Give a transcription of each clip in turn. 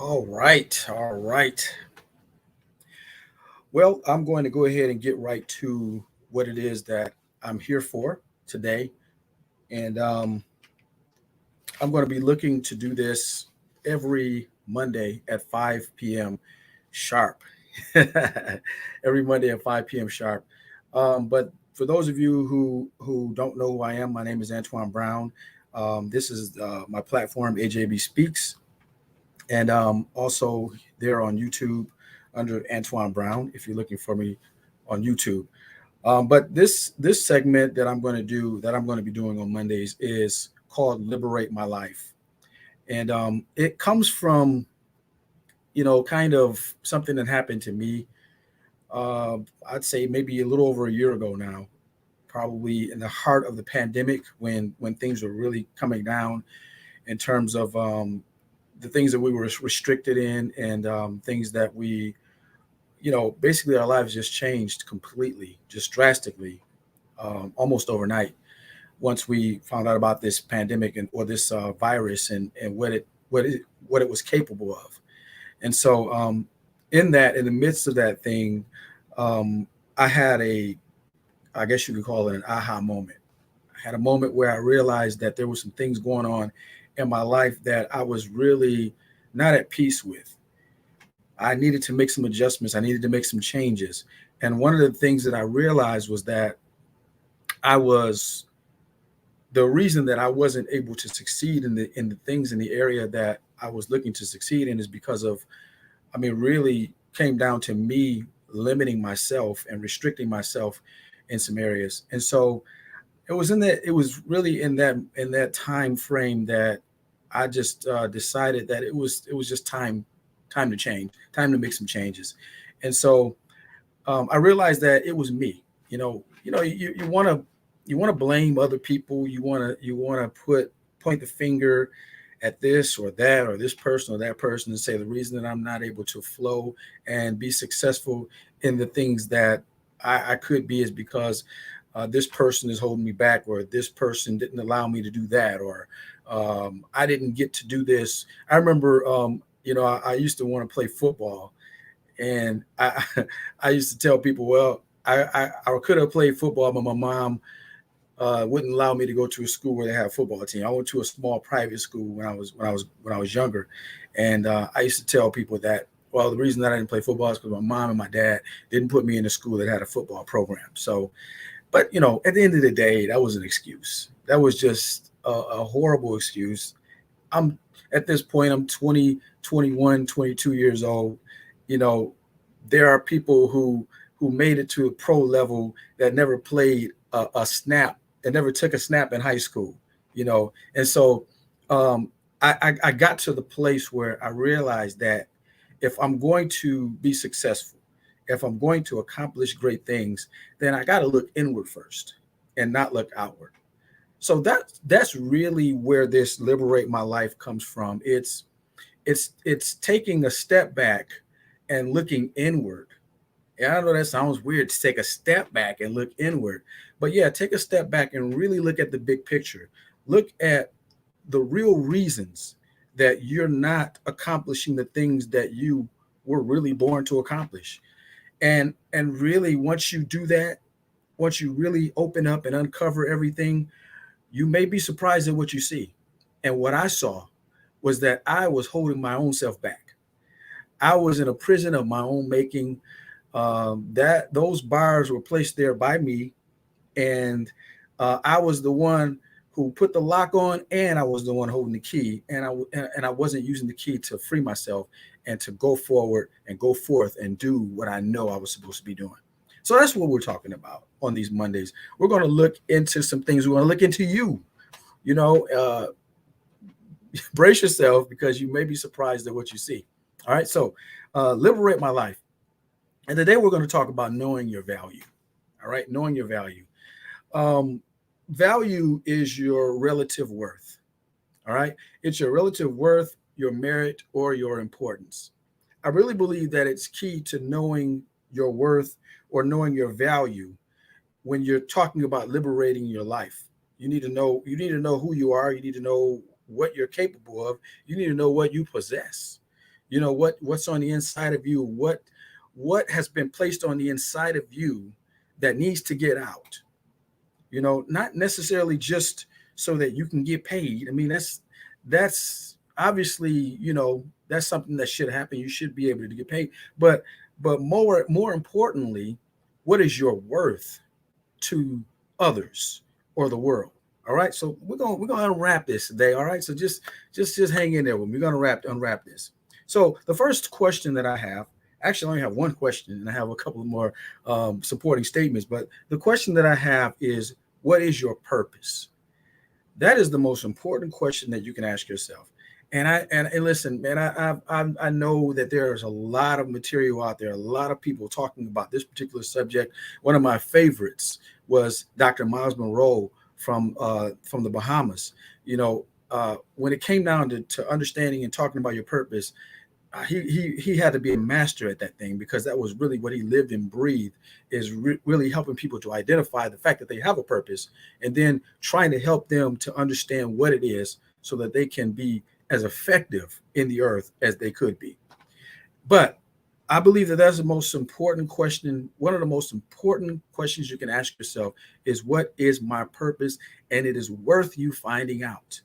All right, all right. Well, I'm going to go ahead and get right to what it is that I'm here for today. And I'm going to be looking to do this every Monday at 5 p.m. sharp. Every Monday at 5 p.m. sharp. But for those of you who don't know who I am, my name is Antoine Brown. This is my platform, AJB Speaks. And also there on YouTube under Antoine Brown if you're looking for me on YouTube. But this segment that I'm going to be doing on Mondays is called Liberate My Life, and it comes from kind of something that happened to me. Uh, I'd say maybe a little over a year ago now, probably in the heart of the pandemic when things were really coming down in terms of the things that we were restricted in and things that basically our lives just changed completely, just drastically, almost overnight. Once we found out about this pandemic and or this virus and what it was capable of, and so in the midst of that thing, um, I had I guess you could call it an aha moment. I had a moment where I realized that there were some things going on in my life that I was really not at peace with. I needed to make some adjustments. I needed to make some changes. And one of the things that I realized was that I was the reason that I wasn't able to succeed in the things in the area that I was looking to succeed in is because of, I mean, really came down to me limiting myself and restricting myself in some areas. And so it was really in that time frame that I just decided that it was just time to change, time to make some changes. And so I realized that it was me. You want to blame other people. You want to point the finger at this or that or this person or that person and say the reason that I'm not able to flow and be successful in the things that I could be is because this person is holding me back, or this person didn't allow me to do that, or I didn't get to do this. I remember, I used to want to play football, and I used to tell people, well, I could have played football, but my mom wouldn't allow me to go to a school where they have a football team. I went to a small private school when I was younger, and I used to tell people that. Well, the reason that I didn't play football is because my mom and my dad didn't put me in a school that had a football program. So, but at the end of the day, that was an excuse. That was just a horrible excuse. I'm At this point, I'm 20, 21, 22 years old. You know, there are people who made it to a pro level that never played a snap, that never took a snap in high school. And so um, I got to the place where I realized that if I'm going to be successful, if I'm going to accomplish great things, then I got to look inward first and not look outward. So that's really where this liberate my life comes from. It's taking a step back and looking inward. Yeah, I know that sounds weird to take a step back and look inward, but yeah, take a step back and really look at the big picture. Look at the real reasons that you're not accomplishing the things that you were really born to accomplish. And really, once you do that, once you really open up and uncover everything, you may be surprised at what you see. And what I saw was that I was holding my own self back. I was in a prison of my own making. That those bars were placed there by me, and I was the one who put the lock on, and I was the one holding the key, and I wasn't using the key to free myself and to go forward and go forth and do what I know I was supposed to be doing. So that's what we're talking about on these Mondays. We're going to look into some things. We're going to look into you. You know, brace yourself because you may be surprised at what you see. All right, so liberate my life. And today we're going to talk about knowing your value. All right, knowing your value. Um, Value is your relative worth. All right, it's your relative worth, your merit, or your importance. I really believe that it's key to knowing your worth or knowing your value when you're talking about liberating your life. You need to know who you are, you need to know what you're capable of, you need to know what you possess. You know, what's on the inside of you, what has been placed on the inside of you that needs to get out. You know, not necessarily just so that you can get paid. I mean, that's obviously, you know, that's something that should happen. You should be able to get paid. But more importantly, what is your worth to others or the world? All right. So we're gonna unwrap this today. All right. So just hang in there with me. We're gonna unwrap this. So the first question that I have, actually I only have one question and I have a couple of more supporting statements, but the question that I have is, what is your purpose? That is the most important question that you can ask yourself. And listen, man, I know that there's a lot of material out there, a lot of people talking about this particular subject. One of my favorites was Dr. Miles Monroe from the Bahamas. You know, when it came down to understanding and talking about your purpose, he had to be a master at that thing, because that was really what he lived and breathed, is really helping people to identify the fact that they have a purpose, and then trying to help them to understand what it is so that they can be as effective in the earth as they could be. But I believe that that's the most important question. One of the most important questions you can ask yourself is, what is my purpose? And it is worth you finding out.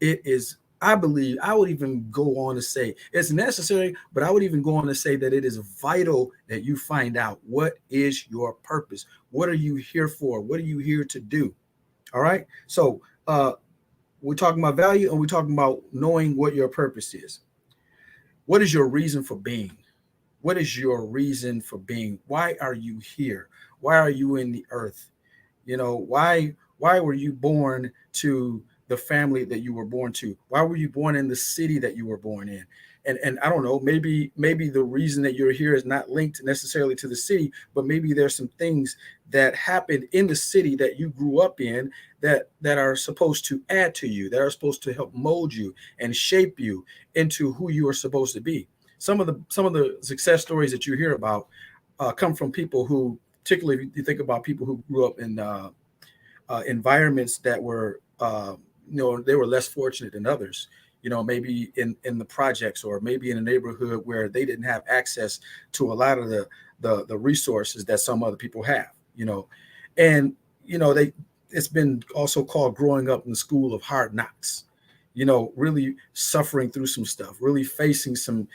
It is, I believe, I would even go on to say it's necessary, but I would even go on to say that it is vital that you find out what is your purpose. What are you here for? What are you here to do? All right. So we're talking about value, and we're talking about knowing what your purpose is. What is your reason for being? What is your reason for being? Why are you here? Why are you in the earth? You know, why were you born to the family that you were born to? Why were you born in the city that you were born in? And I don't know, maybe the reason that you're here is not linked necessarily to the city, but maybe there's some things that happened in the city that you grew up in that are supposed to add to you, that are supposed to help mold you and shape you into who you are supposed to be. Some of the success stories that you hear about come from people who, particularly if you think about people who grew up in environments that were, they were less fortunate than others. You know, maybe in the projects, or maybe in a neighborhood where they didn't have access to a lot of the resources that some other people have. You know, and it's been also called growing up in the school of hard knocks. You know, really suffering through some stuff, really facing some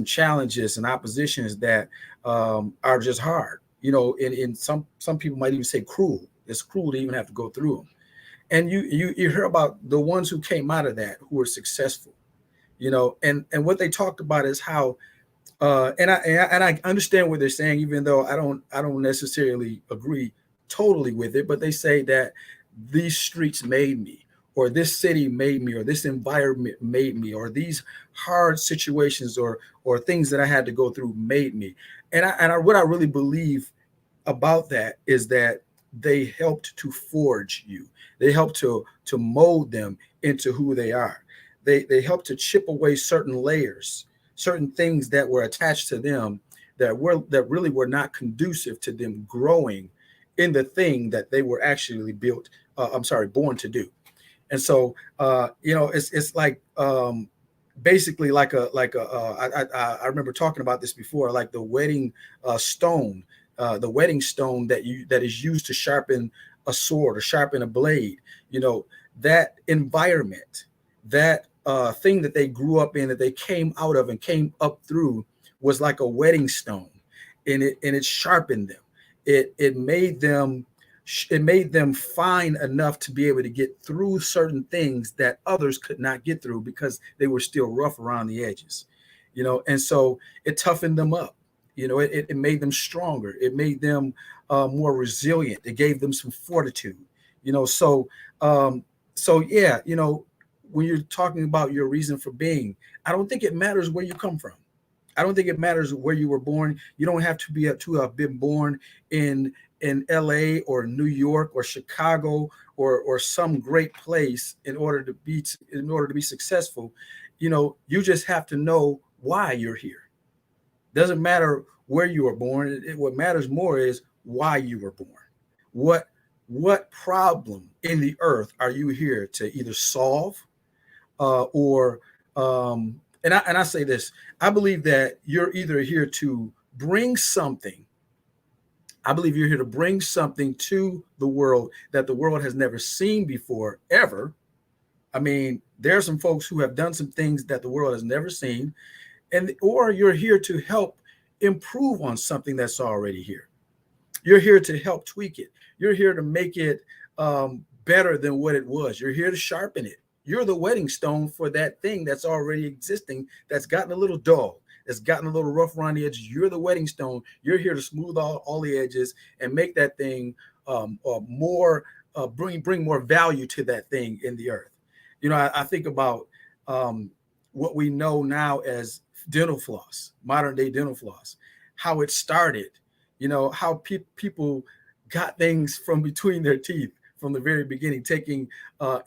challenges and oppositions that are just hard. You know, and some people might even say cruel. It's cruel to even have to go through them. And you hear about the ones who came out of that, who were successful. You know, and what they talked about is how and I understand what they're saying, even though I don't necessarily agree totally with it. But they say that these streets made me, or this city made me, or this environment made me, or these hard situations or things that I had to go through made me. And what I really believe about that is that they helped to forge you. They helped to mold them into who they are. They helped to chip away certain layers, certain things that were attached to them that really were not conducive to them growing in the thing that they were actually born to do. And so it's like basically I remember talking about this before, like the wedding stone, the wedding stone that is used to sharpen a sword or sharpen a blade. You know, that environment, that thing that they grew up in, that they came out of and came up through, was like a wedding stone, and it sharpened them. It made them fine enough to be able to get through certain things that others could not get through, because they were still rough around the edges. You know, and so it toughened them up. You know, it made them stronger. It made them more resilient. It gave them some fortitude. You know, so yeah, you know, when you're talking about your reason for being, I don't think it matters where you come from. I don't think it matters where you were born. You don't have to have been born in LA or New York or Chicago or some great place in order to be successful. You know, you just have to know why you're here. Doesn't matter where you were born. What matters more is why you were born. What what problem in the earth are you here to either solve or And I say this, I believe that you're either here to bring something. I believe you're here to bring something to the world that the world has never seen before, ever. I mean, there are some folks who have done some things that the world has never seen, and or you're here to help improve on something that's already here. You're here to help tweak it. You're here to make it better than what it was. You're here to sharpen it. You're the wedding stone for that thing that's already existing, that's gotten a little dull, that's gotten a little rough around the edges. You're the wedding stone. You're here to smooth all the edges and make that thing more, bring more value to that thing in the earth. You know, I think about what we know now as dental floss, modern day dental floss, how it started, you know, how people got things from between their teeth from the very beginning, taking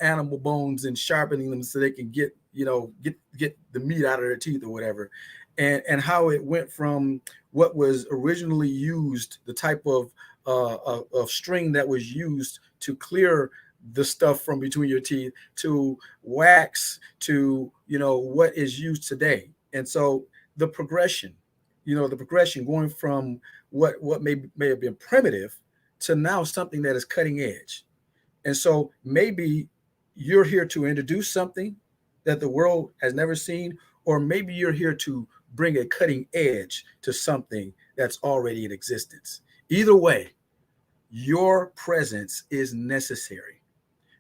animal bones and sharpening them so they can get, you know, get the meat out of their teeth or whatever. And how it went from what was originally used, the type of string that was used to clear the stuff from between your teeth, to wax, to, you know, what is used today. And so the progression, you know, the progression going from what may have been primitive to now something that is cutting edge. And so maybe you're here to introduce something that the world has never seen, or maybe you're here to bring a cutting edge to something that's already in existence. Either way, your presence is necessary.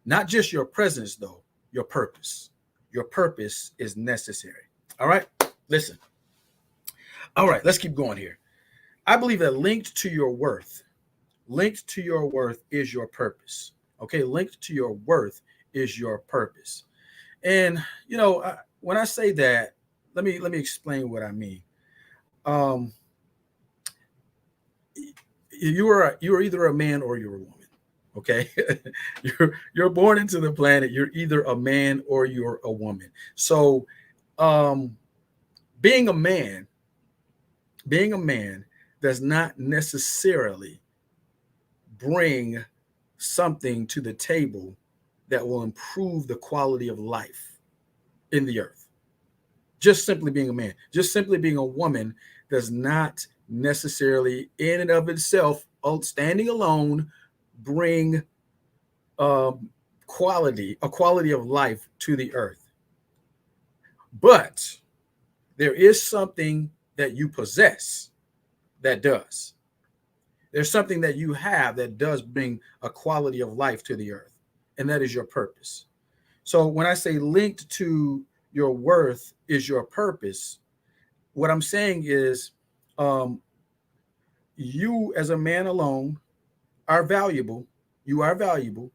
Not just your presence, though, your purpose. Your purpose is necessary. All right, listen. All right, let's keep going here. I believe that linked to your worth is your purpose. Okay, linked to your worth is your purpose. And you know, when I say that, let me explain what I mean. Um, you are either a man or you're a woman. Okay, you're born into the planet. You're either a man or you're a woman. So, um, being a man, being a man does not necessarily bring something to the table that will improve the quality of life in the earth. Just simply being a man, just simply being a woman does not necessarily, in and of itself, standing alone, bring a quality of life to the earth. But there is something that you possess that does. There's something that you have that does bring a quality of life to the earth, and that is your purpose. So when I say linked to your worth is your purpose, what I'm saying is um, you as a man alone are valuable. You are valuable,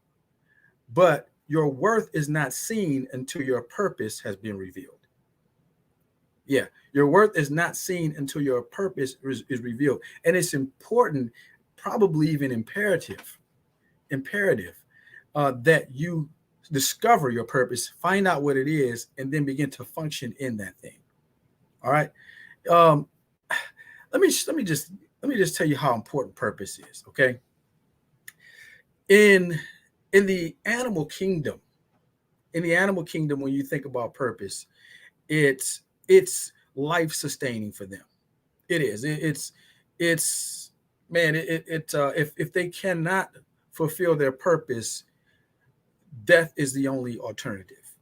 but your worth is not seen until your purpose has been revealed. Yeah, your worth is not seen until your purpose is revealed. And it's important, probably even imperative that you discover your purpose, find out what it is, and then begin to function in that thing. All right. Um, let me just tell you how important purpose is. Okay. In in the animal kingdom, when you think about purpose, it's life sustaining for them. It is. It's man. If they cannot fulfill their purpose, death is the only alternative.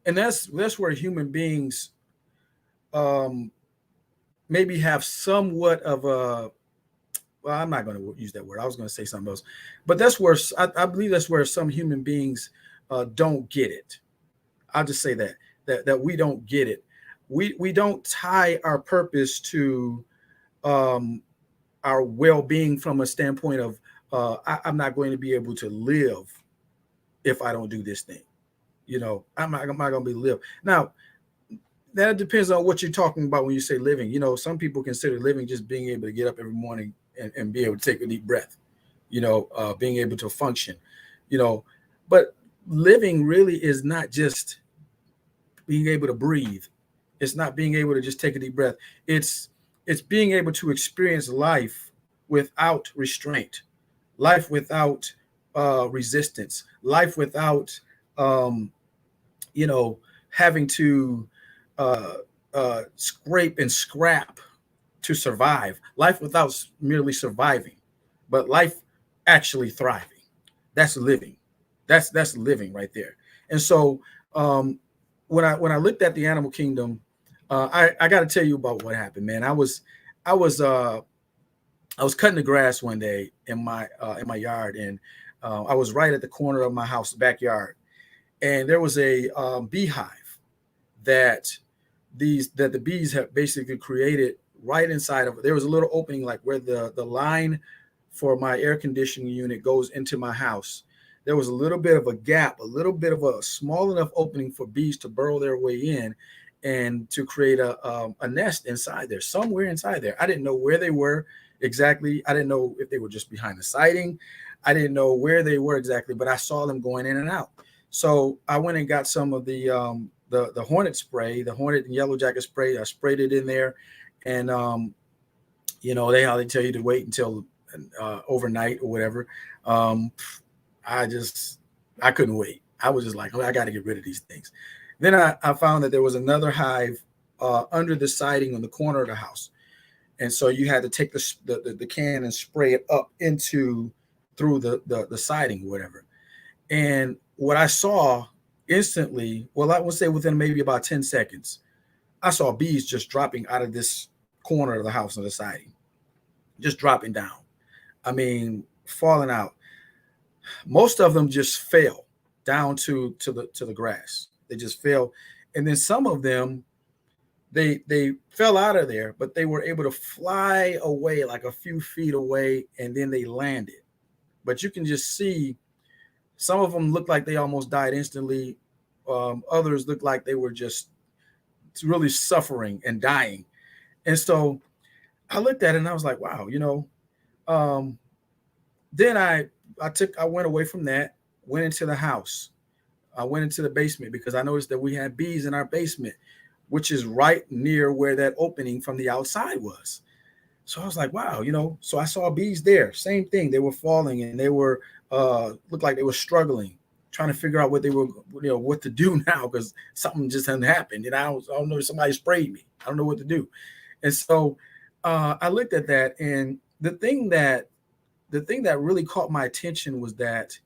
And that's where human beings um, maybe have somewhat of a, well, I'm not going to use that word. I was going to say something else, but that's where I believe that's where some human beings don't get it. I'll just say that we don't get it. We don't tie our purpose to um, our well-being from a standpoint of I'm not going to be able to live if I don't do this thing. You know, I'm not going to be live. Now, that depends on what you're talking about when you say living. You know, some people consider living just being able to get up every morning and be able to take a deep breath, you know, being able to function, you know, but living really is not just being able to breathe. It's not being able to just take a deep breath. It's being able to experience life without restraint, life without resistance, life without, um, you know, having to scrape and scrap to survive. Life without merely surviving, but life actually thriving. That's living. That's living right there. And so when I looked at the animal kingdom, I got to tell you about what happened, man. I was I was cutting the grass one day in my yard, and I was right at the corner of my house backyard, and there was a beehive that that the bees have basically created right inside of it. There was a little opening like where the line for my air conditioning unit goes into my house. There was a little bit of a gap, a little bit of a small enough opening for bees to burrow their way in and to create a nest inside there, somewhere inside there. I didn't know where they were exactly. I didn't know if they were just behind the siding. I didn't know where they were exactly, but I saw them going in and out. So I went and got some of the hornet spray, the hornet and yellow jacket spray. I sprayed it in there, and how they tell you to wait until overnight or whatever. Um, I just I couldn't wait. I was just like, oh, I got to get rid of these things. Then I found that there was another hive under the siding on the corner of the house, and so you had to take the can and spray it up into through the siding or whatever. And what I saw instantly, well, I would say within maybe about 10 seconds, I saw bees just dropping out of this corner of the house on the siding, just dropping down. I mean, falling out. Most of them just fell down to the grass. They just fell, and then some of them they fell out of there, but they were able to fly away like a few feet away, and then they landed. But you can just see some of them looked like they almost died instantly. Others looked like they were just really suffering and dying. And so I looked at it and I was like, wow, Um, then I went away from that, went into the house. I went into the basement because I noticed that we had bees in our basement, which is right near where that opening from the outside was. So I was like, wow, so I saw bees there. Same thing. They were falling and they were looked like they were struggling, trying to figure out what they were, what to do now because something just hadn't happened. And I don't know if somebody sprayed me. I don't know what to do. And so I looked at that, and the thing that really caught my attention was that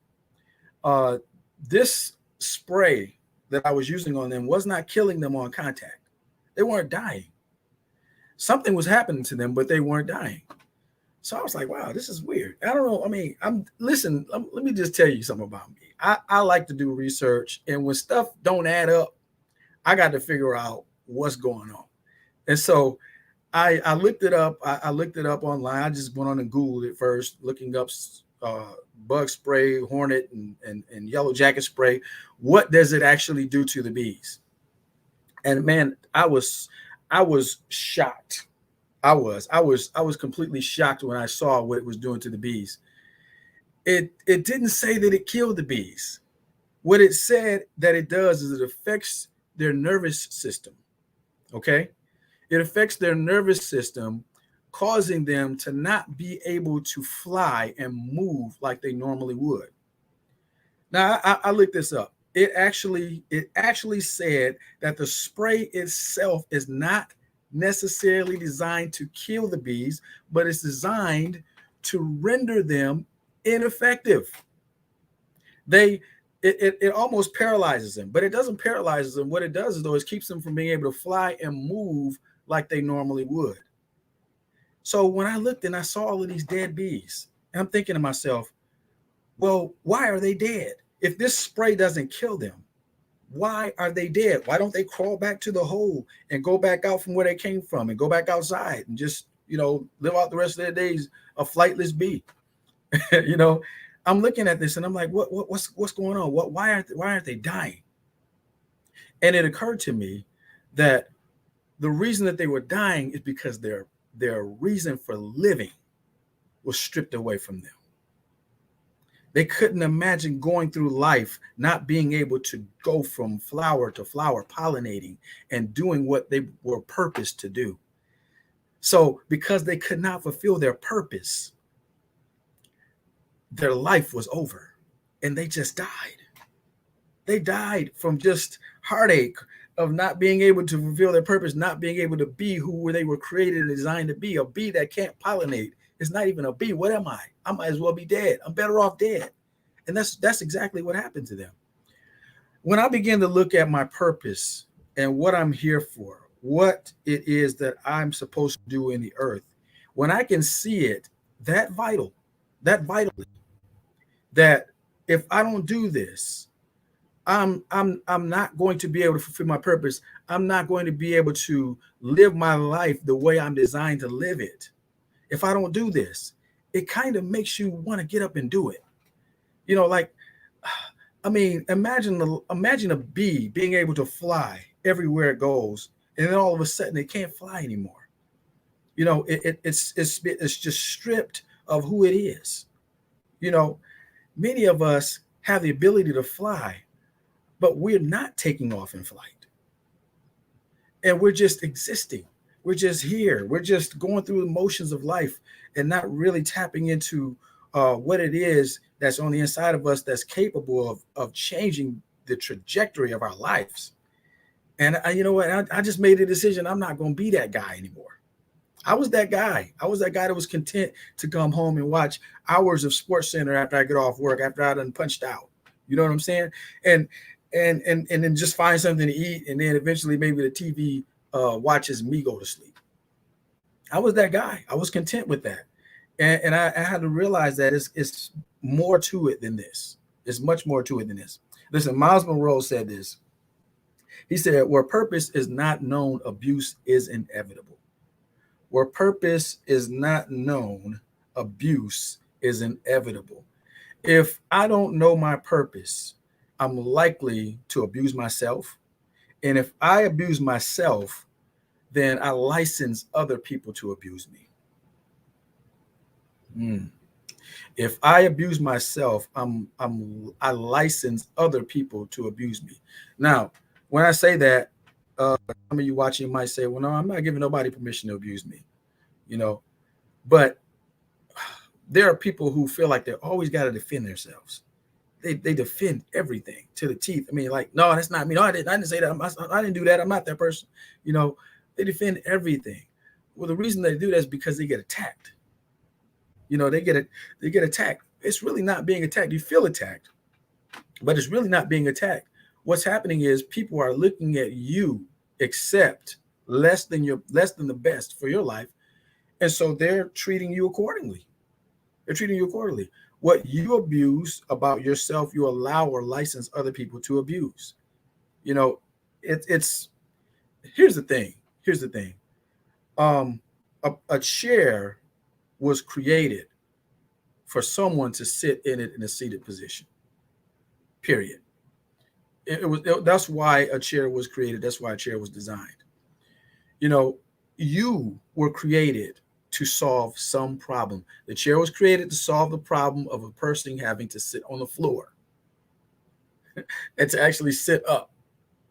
this spray that I was using on them was not killing them on contact. They weren't dying. Something was happening to them, but they weren't dying. So I was like, wow, this is weird. I don't know. I mean, listen, let me just tell you something about me. I like to do research, and when stuff don't add up, I got to figure out what's going on. And so I looked it up. I looked it up online. I just went on and Googled it first, looking up bug spray, hornet, and yellow jacket spray. What does it actually do to the bees? And man, I was shocked. I was completely shocked when I saw what it was doing to the bees. It didn't say that it killed the bees. What it said that it does is it affects their nervous system. Okay? It affects their nervous system, causing them to not be able to fly and move like they normally would. Now I looked this up. It actually said that the spray itself is not necessarily designed to kill the bees, but it's designed to render them ineffective. It almost paralyzes them, but it doesn't paralyze them. What it does is though it keeps them from being able to fly and move like they normally would. So when I looked and I saw all of these dead bees, and I'm thinking to myself, well, why are they dead? If this spray doesn't kill them, why are they dead? Why don't they crawl back to the hole and go back out from where they came from and go back outside and just, live out the rest of their days a flightless bee? you know, I'm looking at this and I'm like, what's going on? Why aren't they dying? And it occurred to me that the reason that they were dying is because their reason for living was stripped away from them. They couldn't imagine going through life not being able to go from flower to flower, pollinating and doing what they were purposed to do. So because they could not fulfill their purpose, their life was over and they just died. They died from just heartache. of not being able to fulfill their purpose, not being able to be who they were created and designed to be. A bee that can't pollinate. It's not even a bee. What am I? I might as well be dead. I'm better off dead. And that's exactly what happened to them. When I began to look at my purpose and what I'm here for, what it is that I'm supposed to do in the earth, when I can see it that vitally, that if I don't do this, I'm not going to be able to fulfill my purpose. I'm not going to be able to live my life the way I'm designed to live it. If I don't do this, it kind of makes you want to get up and do it. You know, like, I mean, imagine a bee being able to fly everywhere it goes, and then all of a sudden it can't fly anymore. You know, it's just stripped of who it is. You know, many of us have the ability to fly, but we're not taking off in flight. And we're just existing. We're just here. We're just going through the motions of life and not really tapping into what it is that's on the inside of us that's capable of changing the trajectory of our lives. And you know what? I just made a decision. I'm not going to be that guy anymore. I was that guy. I was that guy that was content to come home and watch hours of Sports Center after I get off work, after I done punched out. You know what I'm saying? And then just find something to eat, and then eventually maybe the TV watches me go to sleep. I was that guy. I was content with that. And I had to realize that it's more to it than this. It's much more to it than this. Listen, Miles Monroe said this. He said, where purpose is not known, abuse is inevitable. Where purpose is not known, abuse is inevitable. If I don't know my purpose, I'm likely to abuse myself. And if I abuse myself, then I license other people to abuse me. If I abuse myself, I license other people to abuse me. Now, when I say that, some of you watching might say, well, no, I'm not giving nobody permission to abuse me, you know, but there are people who feel like they always got to defend themselves. They defend everything to the teeth. I mean, like, no, that's not me. No, I didn't say that. I didn't do that. I'm not that person. You know, they defend everything. Well, the reason they do that is because they get attacked. You know, they get attacked. It's really not being attacked. You feel attacked, but it's really not being attacked. What's happening is people are looking at you, accept less than the best for your life, and so they're treating you accordingly. They're treating you accordingly. What you abuse about yourself, you allow or license other people to abuse. You know, it's here's the thing. Here's the thing. A chair was created for someone to sit in it in a seated position. Period. That's why a chair was created. That's why a chair was designed. You know, you were created to solve some problem. The chair was created to solve the problem of a person having to sit on the floor and to actually sit up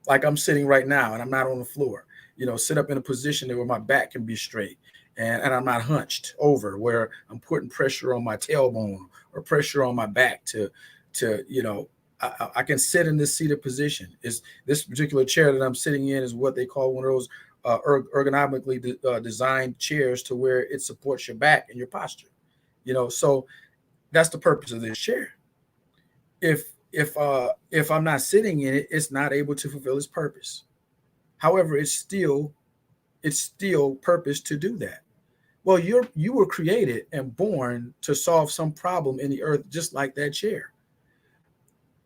like I'm sitting right now and I'm not on the floor. You know, sit up in a position where my back can be straight and I'm not hunched over, where I'm putting pressure on my tailbone or pressure on my back to you know, I can sit in this seated position. Is this particular chair that I'm sitting in is what they call one of those ergonomically designed chairs to where it supports your back and your posture. You know, so that's the purpose of this chair. If I'm not sitting in it, it's not able to fulfill its purpose. However, it's still purpose to do that. Well, you were created and born to solve some problem in the earth, just like that chair.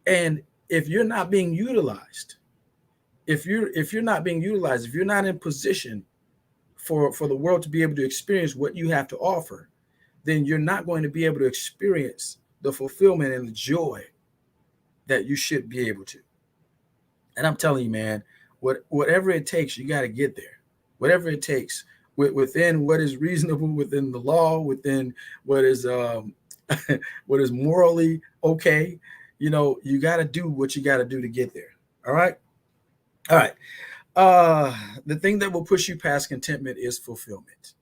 And if you're not being utilized, if you're not being utilized, if you're not in position for the world to be able to experience what you have to offer, then you're not going to be able to experience the fulfillment and the joy that you should be able to. And I'm telling you, man, whatever it takes, you got to get there. Whatever it takes, within what is reasonable, within the law, within what is what is morally okay. You know, you got to do what you got to do to get there. All right. All right. The thing that will push you past contentment is fulfillment.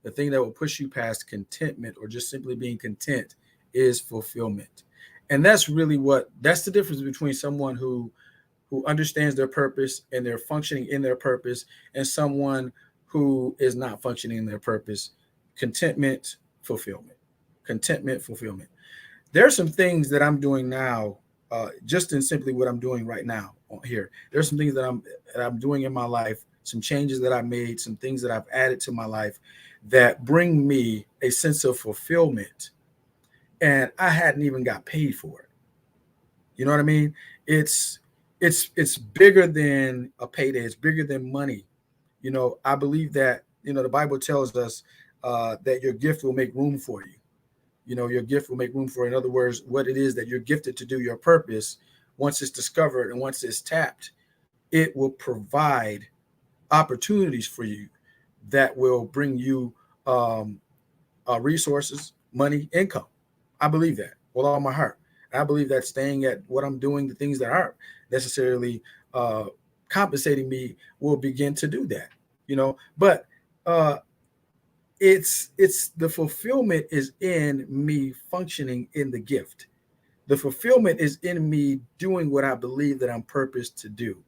The thing that will push you past contentment or just simply being content is fulfillment. And that's really that's the difference between someone who who understands their purpose and they're functioning in their purpose, and someone who is not functioning in their purpose. Contentment, fulfillment. Contentment, fulfillment. There are some things that I'm doing now, just in simply what I'm doing right now here. There's some things that I'm doing in my life, some changes that I made, some things that I've added to my life that bring me a sense of fulfillment, and I hadn't even got paid for it. You know what I mean? It's it's bigger than a payday. It's bigger than money. I believe that the Bible tells us that your gift will make room for you. Your gift will make room for. In other words, what it is that you're gifted to do, your purpose, once it's discovered and once it's tapped, it will provide opportunities for you that will bring you resources, money, income. I believe that with all my heart. And I believe that staying at what I'm doing, the things that aren't necessarily compensating me, will begin to do that. But it's the fulfillment is in me functioning in the gift. The fulfillment is in me doing what I believe that I'm purposed to do.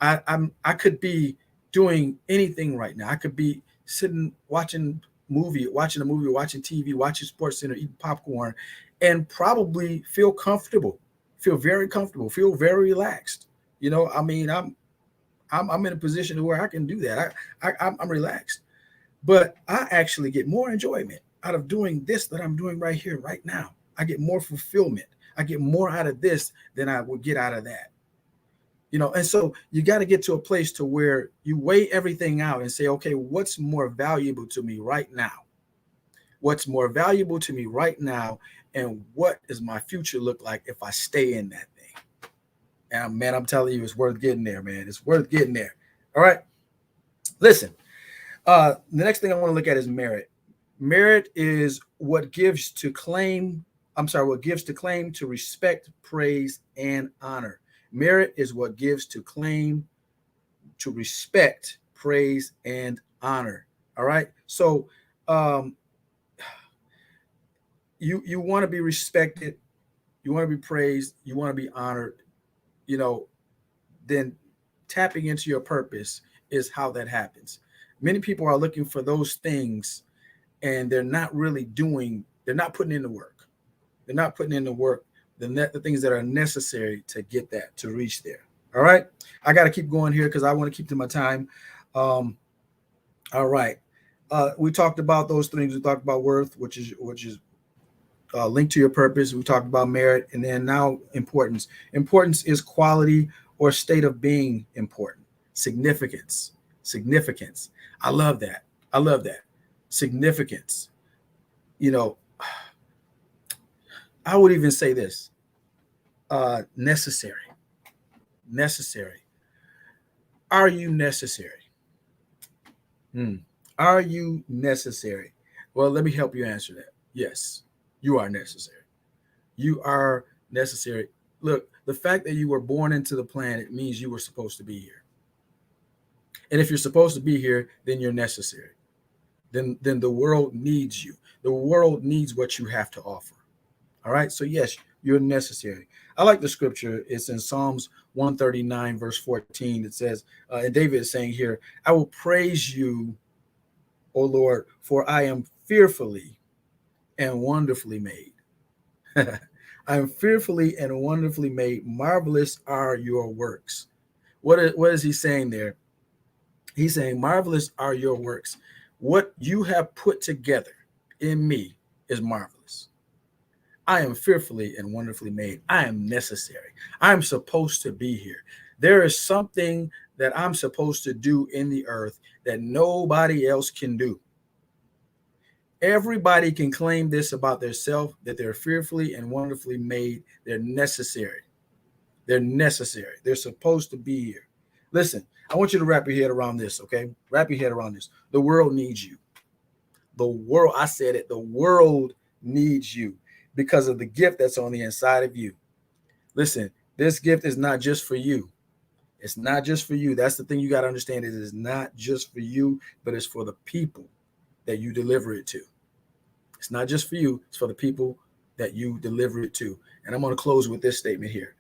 I could be doing anything right now. I could be sitting watching a movie, watching TV, watching Sports Center, eating popcorn, and probably feel comfortable, feel very comfortable, feel very relaxed. I mean, I'm in a position where I can do that. I'm relaxed, but I actually get more enjoyment out of doing this that I'm doing right here, right now. I get more fulfillment. I get more out of this than I would get out of that. And so you got to get to a place to where you weigh everything out and say, okay, what's more valuable to me right now? What's more valuable to me right now? And what does my future look like if I stay in that thing? And man, I'm telling you, it's worth getting there, man. It's worth getting there. All right. Listen, the next thing I want to look at is merit. Merit is what gives to claim. What gives to claim, to respect, praise, and honor. Merit is what gives to claim, to respect, praise, and honor. All right. So you want to be respected, you want to be praised, you want to be honored, then tapping into your purpose is how that happens. Many people are looking for those things and they're not putting in the work. They're not putting in the work, the things that are necessary to get that, to reach there. All right. I got to keep going here because I want to keep to my time. All right. We talked about those things. We talked about worth, which is linked to your purpose. We talked about merit, and then now importance. Importance is quality or state of being important. Significance. I love that. Significance. I would even say this. Necessary. Are you necessary? Are you necessary? Well, let me help you answer that. Yes, you are necessary. You are necessary. Look, the fact that you were born into the planet means you were supposed to be here. And if you're supposed to be here, then you're necessary. Then the world needs you. The world needs what you have to offer. All right. So yes, you're necessary. I like the scripture. It's in Psalms 139, verse 14. It says, and David is saying here, I will praise you, O Lord, for I am fearfully and wonderfully made. I am fearfully and wonderfully made. Marvelous are your works. What is he saying there? He's saying, marvelous are your works. What you have put together in me is marvelous. I am fearfully and wonderfully made. I am necessary. I'm supposed to be here. There is something that I'm supposed to do in the earth that nobody else can do. Everybody can claim this about themselves, that they're fearfully and wonderfully made. They're necessary. They're necessary. They're supposed to be here. Listen, I want you to wrap your head around this, okay? Wrap your head around this. The world needs you. The world, I said it, the world needs you because of the gift that's on the inside of you. Listen, this gift is not just for you. It's not just for you. That's the thing you got to understand. It is not just for you, but it's for the people that you deliver it to. It's not just for you. It's for the people that you deliver it to. And I'm going to close with this statement here.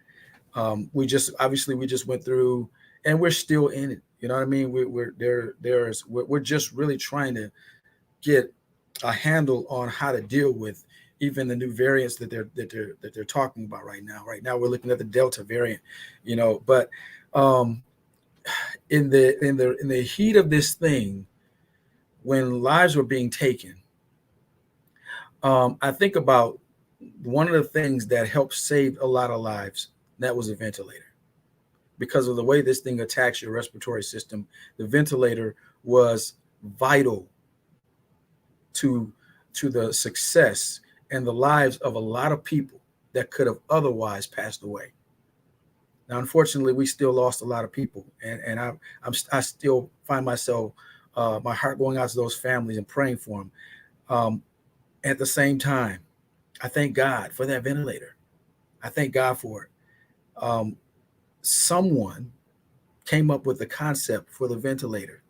We just obviously we just went through, and we're still in it. You know what I mean? We're just really trying to get a handle on how to deal with even the new variants that they're talking about right now. Right now, we're looking at the Delta variant, But um, in the heat of this thing, when lives were being taken, I think about one of the things that helped save a lot of lives. That was a ventilator. Because of the way this thing attacks your respiratory system, the ventilator was vital to the success and the lives of a lot of people that could have otherwise passed away. Now, unfortunately, we still lost a lot of people, and I still find myself my heart going out to those families and praying for them. At the same time, I thank God for that ventilator. I thank God for it. Someone came up with the concept for the ventilator.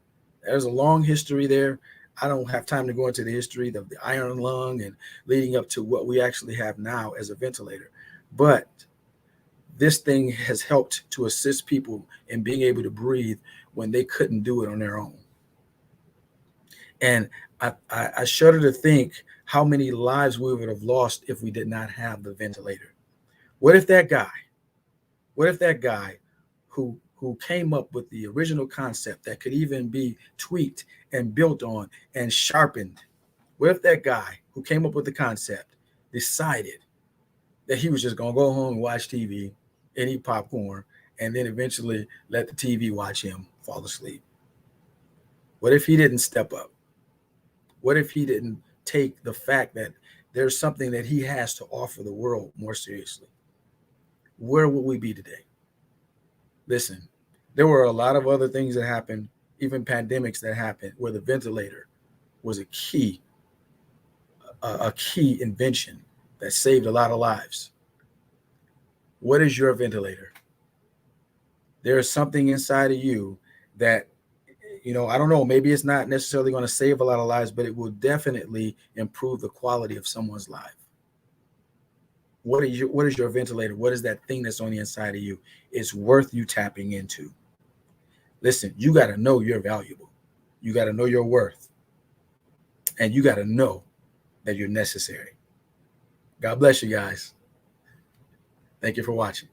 There's a long history there. I don't have time to go into the history of the iron lung and leading up to what we actually have now as a ventilator. But this thing has helped to assist people in being able to breathe when they couldn't do it on their own. And I shudder to think how many lives we would have lost if we did not have the ventilator. What if that guy, what if that guy who came up with the original concept that could even be tweaked and built on and sharpened, what if that guy who came up with the concept decided that he was just going to go home and watch TV and eat popcorn and then eventually let the TV watch him fall asleep? What if he didn't step up? What if he didn't take the fact that there's something that he has to offer the world more seriously? Where would we be today? Listen, there were a lot of other things that happened, even pandemics that happened, where the ventilator was a key invention that saved a lot of lives. What is your ventilator? There is something inside of you that, I don't know, maybe it's not necessarily going to save a lot of lives, but it will definitely improve the quality of someone's life. What is your ventilator? What is that thing that's on the inside of you? It's worth you tapping into. Listen, you got to know you're valuable. You got to know your worth. And you got to know that you're necessary. God bless you guys. Thank you for watching.